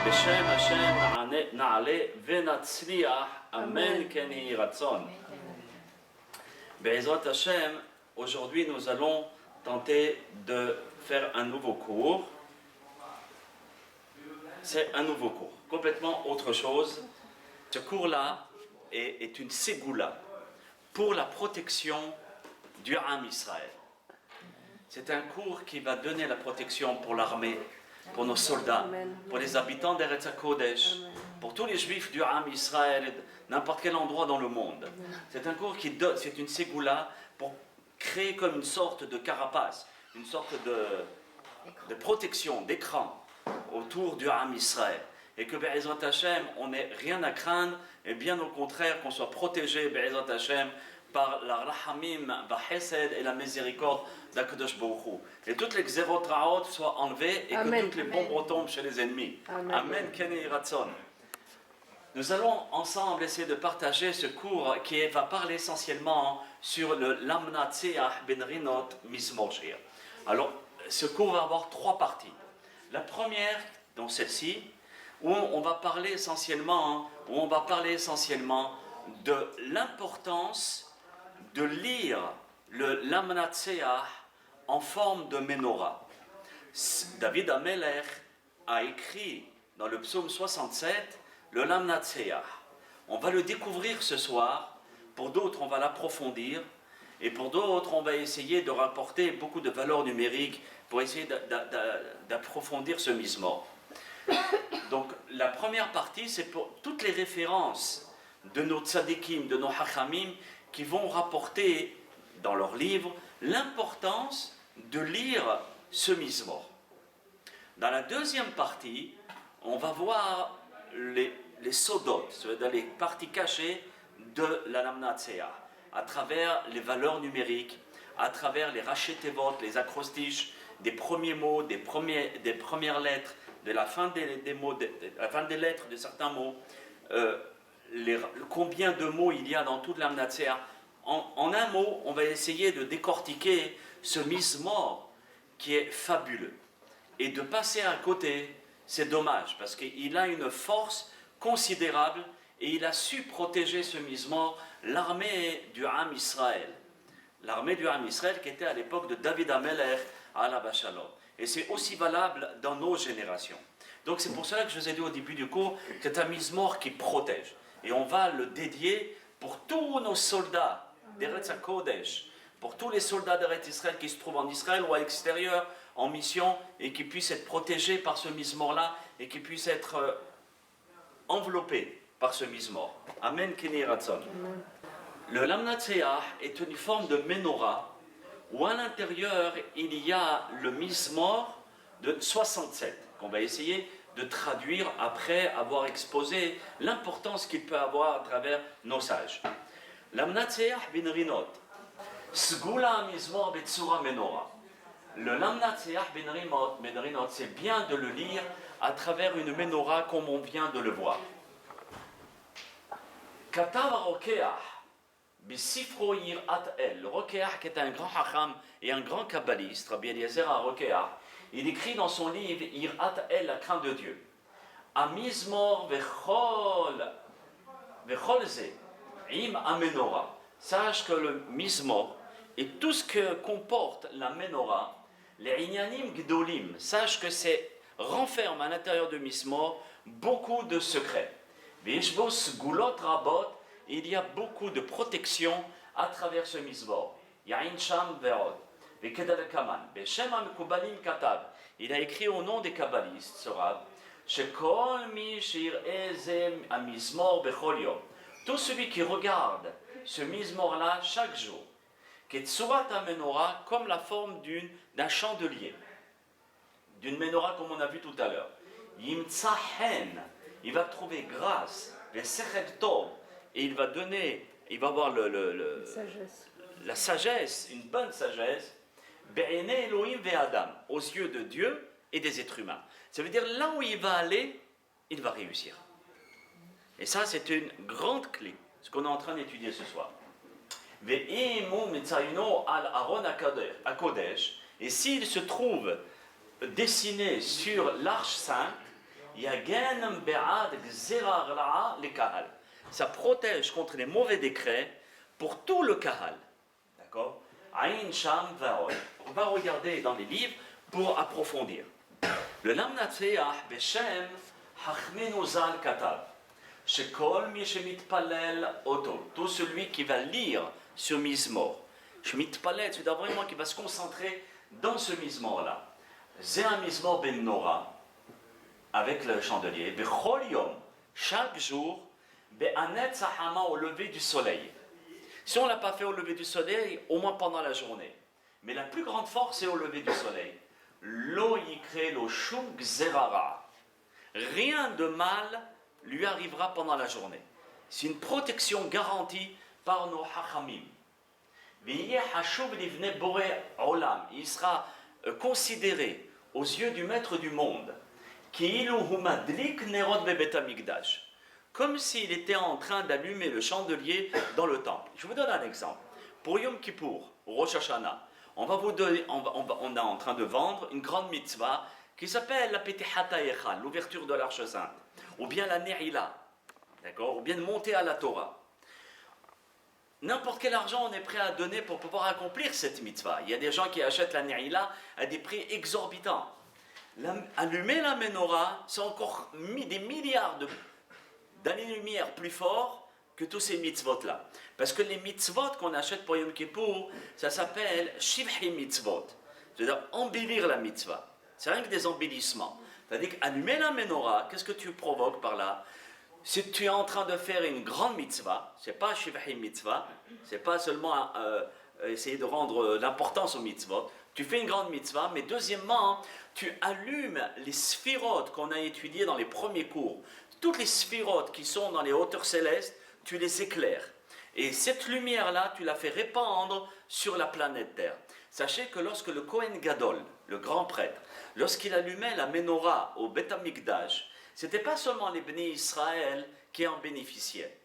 בשם השם נעלה ונצליח, אמן כן יהי רצון. Be'ezrat Hashem, aujourd'hui nous allons tenter de faire un nouveau cours. C'est un nouveau cours, complètement autre chose. Ce cours-là est une ségoula pour la protection du Am Israël. C'est un cours qui va donner la protection pour l'armée, pour nos soldats, pour les habitants d'Eretz HaKodesh, pour tous les juifs du Am Israël, n'importe quel endroit dans le monde. C'est un cours qui donne, c'est une ségoula pour créer comme une sorte de carapace, une sorte de protection, d'écran autour du Am Israël. Et que Be'ezrat Hashem, on n'ait rien à craindre, et bien au contraire, qu'on soit protégé, Be'ezrat Hashem, par la rahamim, ba'hesed et la miséricorde d'Akadosh Baruch Hu. Et toutes les xerot ra'ot soient enlevées et Amen. Que toutes les bombes retombent chez les ennemis. Amen. Ken yehי ratzon. Nous allons ensemble essayer de partager ce cours qui va parler essentiellement sur le Lamnatseach ben Rinot Mizmor Shir. Alors, ce cours va avoir trois parties. La première, donc celle-ci, où on va parler essentiellement de l'importance de lire le Lamnatseach en forme de menorah. David Amelech a écrit dans le psaume 67 le Lamnatseach. On va le découvrir ce soir, pour d'autres on va l'approfondir, et pour d'autres on va essayer de rapporter beaucoup de valeurs numériques pour essayer d'approfondir ce Mizmor. Donc la première partie, c'est pour toutes les références de nos tzadikim, de nos hachamim, qui vont rapporter dans leurs livres l'importance de lire ce Mizmor. Dans la deuxième partie, on va voir les sodot, c'est-à-dire les parties cachées de la Lamnatseach, à travers les valeurs numériques, à travers les rachetevot, les acrostiches, des premiers mots, des premières lettres, de la fin des mots, de la fin des lettres de certains mots, combien de mots il y a dans toute Lamnatseach. En un mot, on va essayer de décortiquer ce Mizmor qui est fabuleux. Et de passer à côté, c'est dommage, parce qu'il a une force considérable et il a su protéger ce Mizmor, l'armée du Am Israël. L'armée du Am Israël qui était à l'époque de David Amelech à la Bachalot. Et c'est aussi valable dans nos générations. Donc c'est pour cela que je vous ai dit au début du cours que c'est un Mizmor qui protège. Et on va le dédier pour tous nos soldats d'Eretz HaKodesh, pour tous les soldats d'Eretz Israël qui se trouvent en Israël ou à l'extérieur en mission et qui puissent être protégés par ce Mizmor-là et qui puissent être enveloppés par ce Mizmor. Amen, ken yehי ratzon. Le Lamnatseach est une forme de menorah où à l'intérieur il y a le Mizmor de 67 qu'on va essayer de traduire après avoir exposé l'importance qu'il peut avoir à travers nos sages. Lamnatseach ben Rinot, Sgula Mizmor betsura menorah. Le Lamnatseach ben Rinot, c'est bien de le lire à travers une menorah comme on vient de le voir. Katav HaRokeach B'Sifro Yirat El. Le Rokeach, qui est un grand hacham et un grand kabbaliste, Rabbi Eliezer HaRokeach, il écrit dans son livre Yirat El, la crainte de Dieu. Amizmor vechol ze im amenorah. Sache que le Mizmor et tout ce que comporte la menorah, les inyanim gdolim, sache que c'est renferme à l'intérieur de Mizmor beaucoup de secrets. V'yeshvos gulot rabot, il y a beaucoup de protection à travers ce Mizmor. Yain sham ve'od. V'kedalekaman. B'shem ha'mekubalim katav. Il a écrit au nom des kabbalistes, ce rab, shekol mi shir'eh ze ha'mizmor bechol yom. Tout celui qui regarde ce Mizmor-là chaque jour, Ketsurat ha-menorah, comme la forme d'un chandelier, d'une menorah comme on a vu tout à l'heure. Yimtsa hen, il va trouver grâce, ve'sechel tov, et il va avoir la sagesse, une bonne sagesse, be'enei Elohim ve'adam, aux yeux de Dieu et des êtres humains. Ça veut dire là où il va aller, il va réussir. Et ça, c'est une grande clé, ce qu'on est en train d'étudier ce soir. Et s'il se trouve dessiné sur l'Arche Sainte, Yagen be'ad gzera ra'a le kahal. Ça protège contre les mauvais décrets pour tout le kahal. D'accord? Aïn Sham Vaol. On va regarder dans les livres pour approfondir. Le Lamnatseah Beshem Hachmenu Zal Katab. Shekol mi shemitpalel oto. Tout celui qui va lire ce Mizmor. Shemitpalel, c'est vraiment qui va se concentrer dans ce Mizmor-là. C'est un Mizmor ben Nora, avec le chandelier. Bechol yom, chaque jour, be'anet sahama au lever du soleil. Si on ne l'a pas fait au lever du soleil, au moins pendant la journée. Mais la plus grande force, c'est au lever du soleil. Lo yikre lo shum gzerara. Rien de mal lui arrivera pendant la journée. C'est une protection garantie par nos hachamim. Il sera considéré aux yeux du maître du monde comme s'il était en train d'allumer le chandelier dans le temple. Je vous donne un exemple. Pour Yom Kippour, Rosh Hashanah, on est en train de vendre une grande mitzvah qui s'appelle la Petihat HaEchal, l'ouverture de l'Arche Sainte, ou bien la Ne'ila, d'accord, ou bien monter à la Torah. N'importe quel argent on est prêt à donner pour pouvoir accomplir cette mitzvah. Il y a des gens qui achètent la Ne'ila à des prix exorbitants. Allumer la menorah, c'est encore des milliards d'années-lumière plus fort que tous ces mitzvot-là. Parce que les mitzvot qu'on achète pour Yom Kippour, ça s'appelle shivhi mitzvot. C'est-à-dire embellir la mitzvah. C'est rien que des embellissements. C'est-à-dire qu'allumer la menorah, qu'est-ce que tu provoques par là? Si tu es en train de faire une grande mitzvah, c'est pas shivhi mitzvah, c'est pas seulement essayer de rendre l'importance aux mitzvot. Tu fais une grande mitzvah, mais deuxièmement, tu allumes les sphirotes qu'on a étudiées dans les premiers cours. Toutes les sphirotes qui sont dans les hauteurs célestes, tu les éclaires. Et cette lumière-là, tu la fais répandre sur la planète Terre. Sachez que lorsque le Kohen Gadol, le grand prêtre, lorsqu'il allumait la menorah au Beth Amikdash, ce n'était pas seulement les Béné Israël qui en bénéficiaient.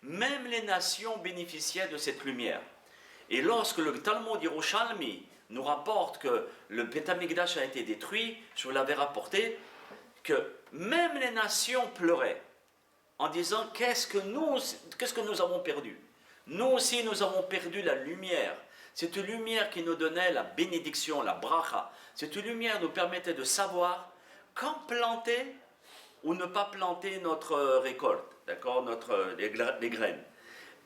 Même les nations bénéficiaient de cette lumière. Et lorsque le Talmud Yerushalmi nous rapporte que le Beth Amikdash a été détruit, je vous l'avais rapporté, que même les nations pleuraient en disant qu'est-ce que nous avons perdu. Nous aussi nous avons perdu la lumière. Cette lumière qui nous donnait la bénédiction, la bracha. Cette lumière nous permettait de savoir quand planter ou ne pas planter notre récolte, d'accord, les graines.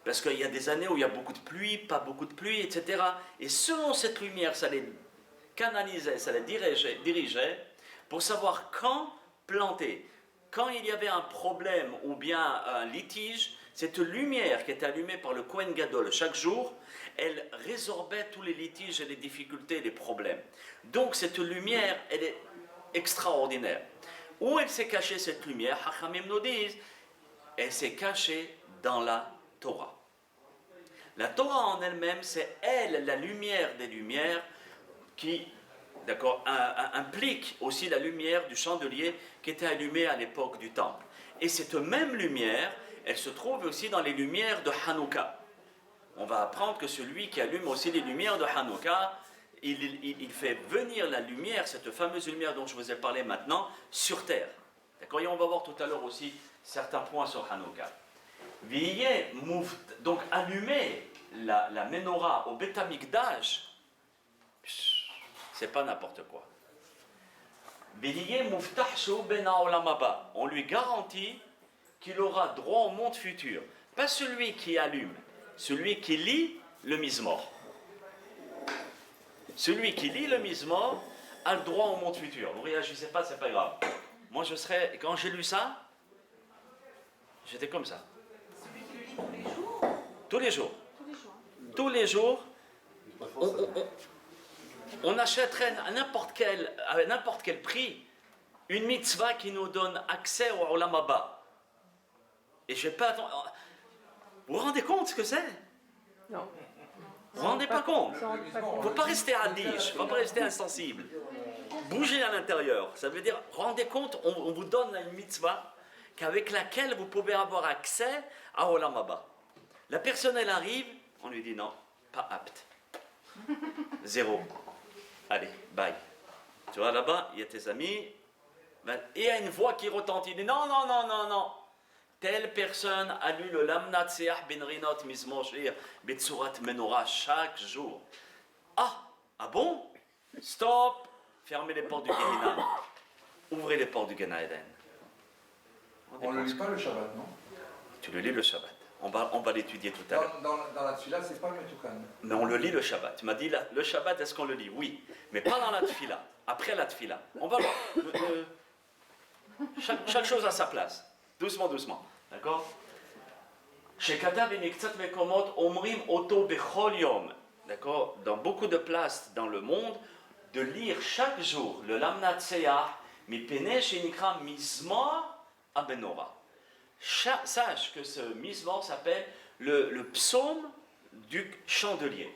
Parce qu'il y a des années où il y a beaucoup de pluie, pas beaucoup de pluie, etc. Et selon cette lumière, ça les canalisait, ça les dirigeait pour savoir quand planter. Quand il y avait un problème ou bien un litige, cette lumière qui était allumée par le Kohen Gadol chaque jour, elle résorbait tous les litiges et les difficultés et les problèmes. Donc cette lumière, elle est extraordinaire. Où elle s'est cachée cette lumière? Hachamim nous disent, elle s'est cachée dans la Torah. La Torah en elle-même, c'est elle, la lumière des lumières, qui implique aussi la lumière du chandelier qui était allumé à l'époque du temple. Et cette même lumière, elle se trouve aussi dans les lumières de Hanouka. On va apprendre que celui qui allume aussi les lumières de Hanouka, il fait venir la lumière, cette fameuse lumière dont je vous ai parlé maintenant, sur terre. D'accord? Et on va voir tout à l'heure aussi certains points sur Hanouka. Donc allumer la menorah au Beth Amikdash, c'est pas n'importe quoi. On lui garantit qu'il aura droit au monde futur. Pas celui qui allume, celui qui lit le Mizmor. Celui qui lit le Mizmor a le droit au monde futur. Vous réagissez pas, c'est pas grave. Moi, quand j'ai lu ça, j'étais comme ça. Celui qui lit tous les jours. Tous les jours. Tous les jours. Tous les jours, on achèterait à n'importe quel prix une mitzvah qui nous donne accès au Olam Haba. Et je vais pas attendre. Vous vous rendez compte ce que c'est? Non. Vous vous rendez pas compte? Il Il ne faut pas rester adiche, il ne faut pas rester insensible. Bougez à l'intérieur. Ça veut dire, rendez compte, on vous donne une mitzvah avec laquelle vous pouvez avoir accès à Olam Haba. La personne, elle arrive, on lui dit non, pas apte. Zéro. Allez, bye. Tu vois, là-bas, il y a tes amis, Et il y a une voix qui retentit. Il dit non, non, non, non, non. Telle personne a lu le Lamnat Seah Ben Rinot Mizmor Shir Betsurat Menorah chaque jour. Ah bon? Stop! Fermez les portes du Gehenna. Ouvrez les portes du Gan Eden. On ne lit pas le Shabbat, non? Tu le lis le Shabbat. On va l'étudier tout à l'heure. Dans la Tfila, c'est pas le Metukan. Mais on le lit le Shabbat. Tu m'as dit le Shabbat, est-ce qu'on le lit? Oui. Mais pas dans la Tfila. Après la Tfila. On va voir. Chaque chose à sa place. Doucement, doucement. D'accord? Chez Katav et Miktsat Mekomot, Omrim Oto Bechol Yom. D'accord? Dans beaucoup de places dans le monde, de lire chaque jour le Lamnat Seah, Mipene Shenikra Mizmor Abenora. Sache que ce Mizmor s'appelle le psaume du chandelier.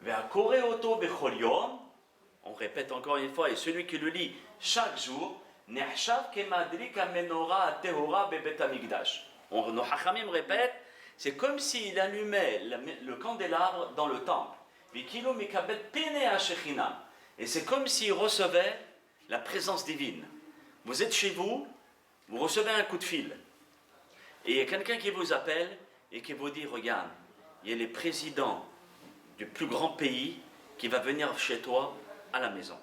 Ve'akore Oto Bechol Yom. On répète encore une fois, et celui qui le lit chaque jour, Nehshav Kemadrik Amenora Tehora Bebet Amigdash. Nos Hachamim répètent, c'est comme s'il allumait le candélabre dans le temple. Et c'est comme s'il recevait la présence divine. Vous êtes chez vous, vous recevez un coup de fil. Et il y a quelqu'un qui vous appelle et qui vous dit, regarde, il y a le président du plus grand pays qui va venir chez toi à la maison.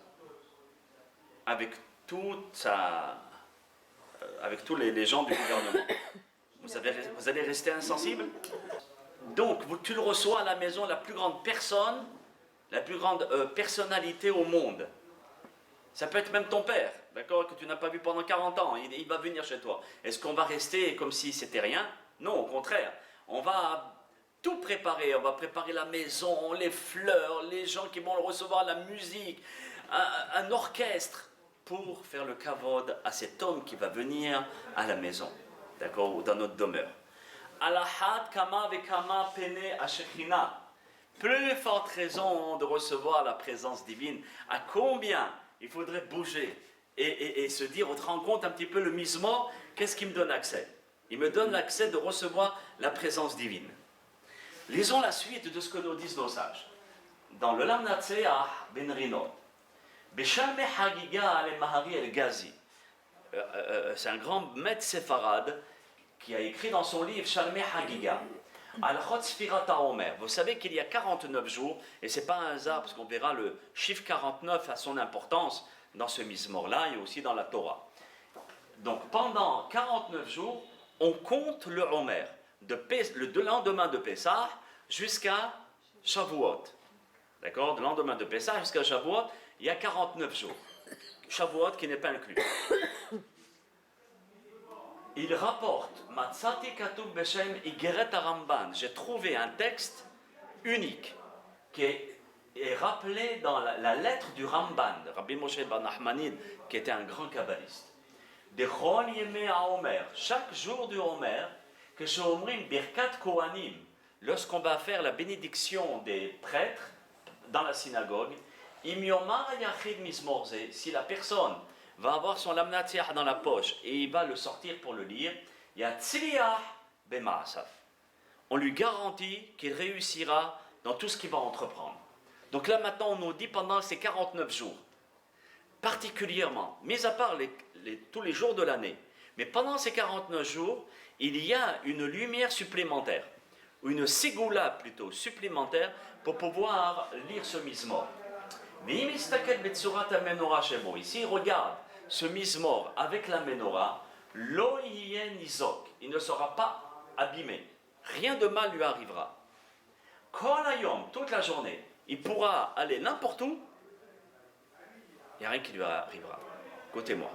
Avec tous les gens du gouvernement. Vous allez rester insensible? Donc, tu le reçois à la maison, la plus grande personne, la plus grande personnalité au monde. Ça peut être même ton père, d'accord, que tu n'as pas vu pendant 40 ans. Il va venir chez toi. Est-ce qu'on va rester comme si c'était rien? Non, au contraire. On va tout préparer. On va préparer la maison, les fleurs, les gens qui vont le recevoir, la musique, un orchestre, pour faire le kavod à cet homme qui va venir à la maison, d'accord, ou dans notre demeure. Alahat kama vekama pene ashechina. Plus forte raison de recevoir la présence divine. À combien il faudrait bouger et se dire, on te rend compte un petit peu le Mizmor, qu'est-ce qui me donne accès? Il me donne l'accès de recevoir la présence divine. Lisons la suite de ce que nous disent nos sages. Dans le Lamnat Seah Ben Rinot, Beshalme Hagiga ale Mahari el Ghazi. C'est un grand maître séfarade qui a écrit dans son livre Shalme Hagiga. Al-Chot Sfirata Omer. Vous savez qu'il y a 49 jours, et ce n'est pas un hasard, parce qu'on verra le chiffre 49 a son importance dans ce Mizmor-là et aussi dans la Torah. Donc pendant 49 jours, on compte le Omer, de lendemain de Pessah jusqu'à Shavuot. D'accord? De lendemain de Pessah jusqu'à Shavuot, il y a 49 jours. Shavuot qui n'est pas inclus. Il rapporte, Matzati Katub Beshem Igeret Ramban. J'ai trouvé un texte unique qui est rappelé dans la lettre du Ramban, Rabbi Moshe ben Nachmanide, qui était un grand kabbaliste. De Chol Yemei HaOmer, chaque jour du Homer, que chez Omrim Birkat Kohanim, lorsqu'on va faire la bénédiction des prêtres dans la synagogue, Im Yomar Yachid Mizmor Ze, si la personne va avoir son Lamnat Seah dans la poche et il va le sortir pour le lire, il y a Tzliah B'Ma'asav. On lui garantit qu'il réussira dans tout ce qu'il va entreprendre. Donc là maintenant on nous dit pendant ces 49 jours, particulièrement, mis à part tous les jours de l'année, mais pendant ces 49 jours, il y a une lumière supplémentaire, ou une ségoula plutôt supplémentaire pour pouvoir lire ce Mizmor. Ici, regarde ce Mizmor avec la Menorah, lo yeh nizok, il ne sera pas abîmé, rien de mal lui arrivera. Kol hayom, toute la journée, il pourra aller n'importe où, il n'y a rien qui lui arrivera. Côté moi.